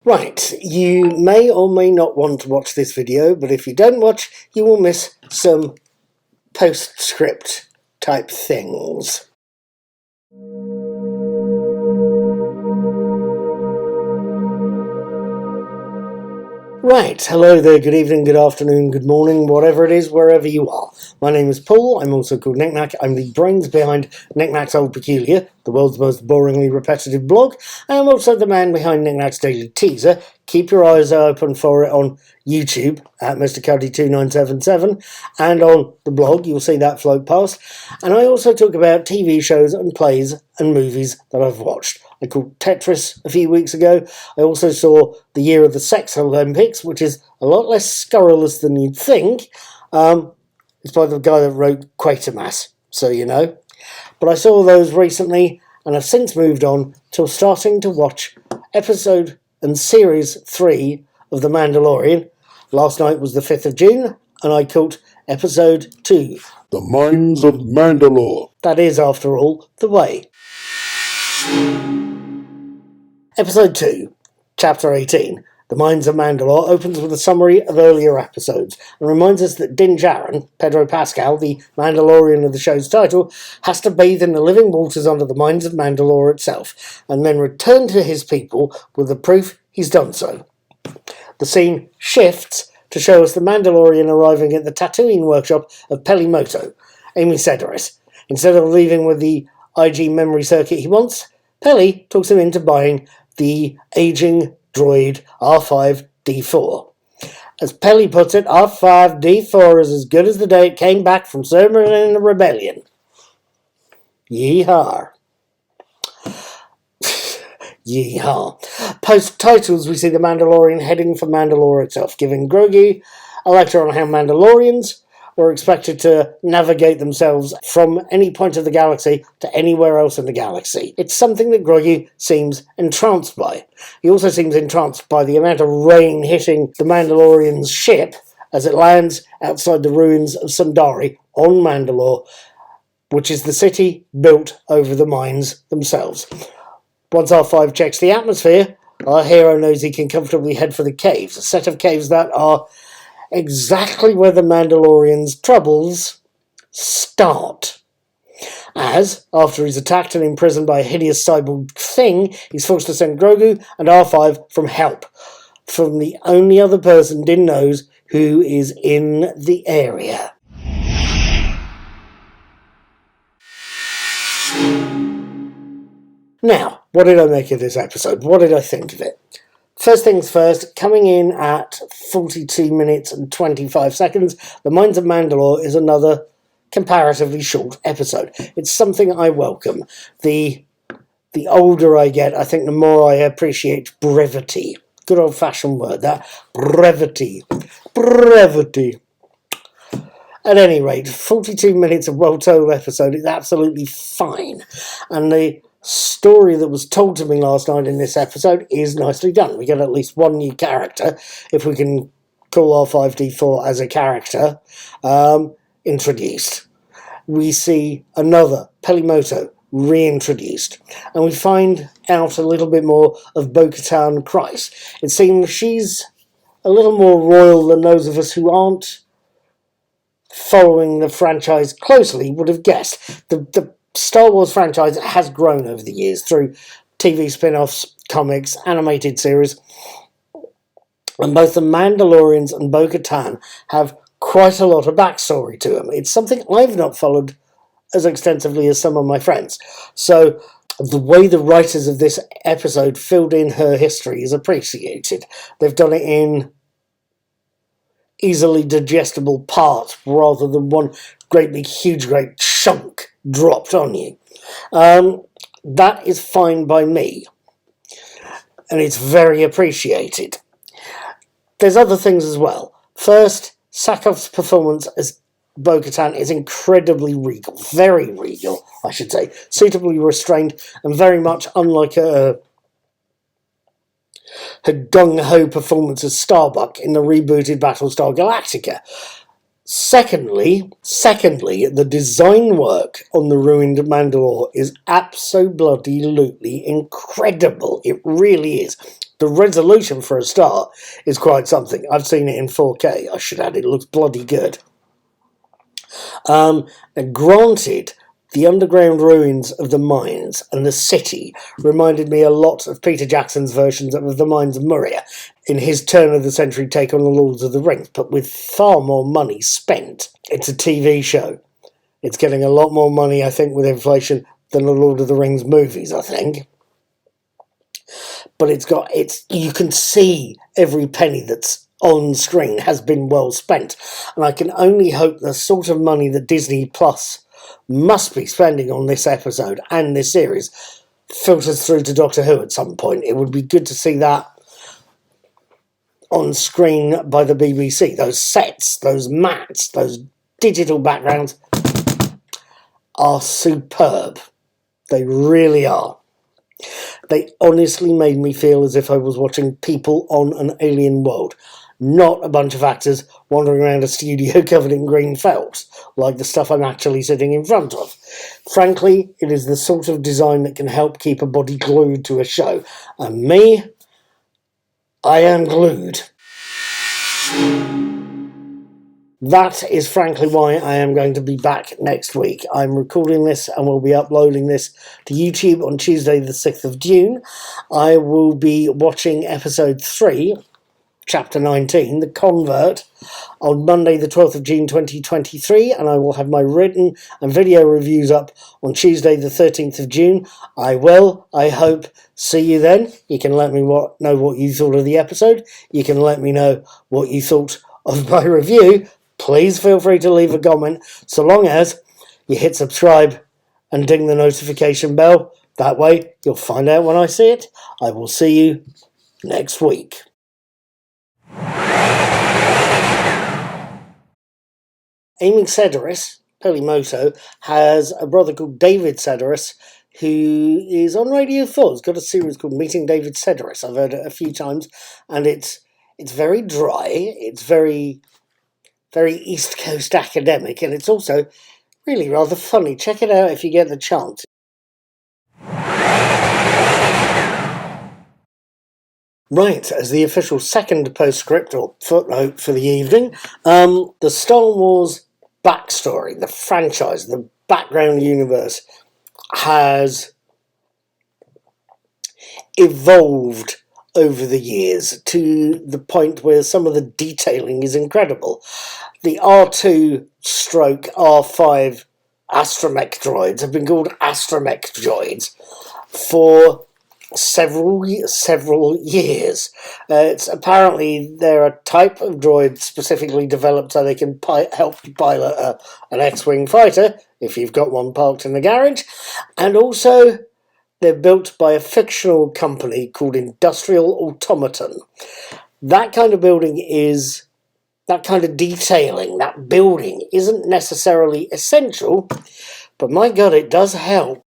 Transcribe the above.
Right, you may or may not want to watch this video, but if you don't watch, you will miss some postscript type things. Right, hello there, good evening, good afternoon, good morning, whatever it is, wherever you are. My name is Paul, I'm also called Knickknack, I'm the brains behind Knickknack's Old Peculiar, the world's most boringly repetitive blog, and I'm also the man behind Knickknack's Daily Teaser. Keep your eyes open for it on YouTube at Mr. Cuddy2977, and on the blog, you'll see that float past. And I also talk about TV shows and plays and movies that I've watched. I called Tetris a few weeks ago. I also saw the Year of the Sex Olympics, which is a lot less scurrilous than you'd think. It's by the guy that wrote Quatermass, so you know. But I saw those recently, and I've since moved on to starting to watch episode and series 3 of The Mandalorian. Last night was the 5th of June, and I caught episode 2. The Mines of Mandalore. That is, after all, the way. Episode 2, Chapter 18, The Mines of Mandalore, opens with a summary of earlier episodes and reminds us that Din Djarin, Pedro Pascal, the Mandalorian of the show's title, has to bathe in the living waters under the Mines of Mandalore itself, and then return to his people with the proof he's done so. The scene shifts to show us the Mandalorian arriving at the tattooing workshop of Pelimoto, Amy Sedaris. Instead of leaving with the IG memory circuit he wants, Peli talks him into buying the aging droid R5-D4. As Peli puts it, R5-D4 is as good as the day it came back from serving in the rebellion. Yeehaw. Yeehaw. Post-titles, we see the Mandalorian heading for Mandalore itself, giving Grogu a lecture on how Mandalorians were expected to navigate themselves from any point of the galaxy to anywhere else in the galaxy. It's something that Grogu seems entranced by. He also seems entranced by the amount of rain hitting the Mandalorian's ship as it lands outside the ruins of Sundari on Mandalore, which is the city built over the mines themselves. Once R5 checks the atmosphere, our hero knows he can comfortably head for the caves, a set of caves that are exactly where the Mandalorian's troubles start. As, after he's attacked and imprisoned by a hideous cyborg thing, he's forced to send Grogu and R5 from help, from the only other person Din knows who is in the area. Now, what did I make of this episode? What did I think of it? First things first, coming in at 42 minutes and 25 seconds, The Mines of Mandalore is another comparatively short episode. It's something I welcome. The older I get, I think the more I appreciate brevity. Good old-fashioned word, that. Brevity. Brevity. At any rate, 42 minutes of well-told episode is absolutely fine. And the story that was told to me last night in this episode is nicely done. We get at least one new character, if we can call R5-D4 as a character, introduced. We see another, Pelimoto, reintroduced. And we find out a little bit more of Bo-Katan Kryze. It seems she's a little more royal than those of us who aren't following the franchise closely would have guessed. The Star Wars franchise has grown over the years through TV spin-offs, comics, animated series, and both the Mandalorians and Bo-Katan have quite a lot of backstory to them. It's something I've not followed as extensively as some of my friends. So the way the writers of this episode filled in her history is appreciated. They've done it in easily digestible parts rather than one great big huge great chunk dropped on you. That is fine by me, and it's very appreciated. There's other things as well. First, Sakoff's performance as Bo-Katan is incredibly regal, very regal, I should say, suitably restrained, and very much unlike her gung-ho performance as Starbuck in the rebooted Battlestar Galactica. Secondly, the design work on the ruined Mandalore is absolutely incredible. It really is. The resolution, for a start, is quite something. I've seen it in 4K. I should add, it looks bloody good. And granted, the underground ruins of the mines and the city reminded me a lot of Peter Jackson's versions of the Mines of Moria in his turn-of-the-century take on the Lords of the Rings, but with far more money spent. It's a TV show. It's getting a lot more money, I think, with inflation than the Lord of the Rings movies, I think. But you can see every penny that's on screen has been well spent. And I can only hope the sort of money that Disney Plus must be spending on this episode and this series filters through to Doctor Who at some point. It would be good to see that on screen by the BBC. Those sets, those mats, those digital backgrounds are superb. They really are. They honestly made me feel as if I was watching people on an alien world, not a bunch of actors wandering around a studio covered in green felt, like the stuff I'm actually sitting in front of. Frankly, it is the sort of design that can help keep a body glued to a show. And me, I am glued. That is frankly why I am going to be back next week. I'm recording this and will be uploading this to YouTube on Tuesday the 6th of June. I will be watching episode 3, chapter 19, The Convert, on Monday the 12th of June 2023, and I will have my written and video reviews up on Tuesday the 13th of June. I will, I hope, see you then. You can let me know what you thought of the episode. You can let me know what you thought of my review. Please feel free to leave a comment, so long as you hit subscribe and ding the notification bell. That way you'll find out when I see it. I will see you next week. Amy Sedaris, Pelimoto, has a brother called David Sedaris who is on Radio 4. He's got a series called Meeting David Sedaris. I've heard it a few times, and it's very dry. It's very East Coast academic, and it's also really rather funny. Check it out if you get the chance. Right, as the official second postscript or footnote for the evening, the Star Wars backstory, the franchise, the background universe has evolved over the years to the point where some of the detailing is incredible. The R2 stroke R5 astromech droids have been called astromech droids for several years. It's apparently they're a type of droid specifically developed so they can help you pilot an X-Wing fighter, if you've got one parked in the garage, and also they're built by a fictional company called Industrial Automaton. That kind of detailing, that building isn't necessarily essential, but my God, it does help.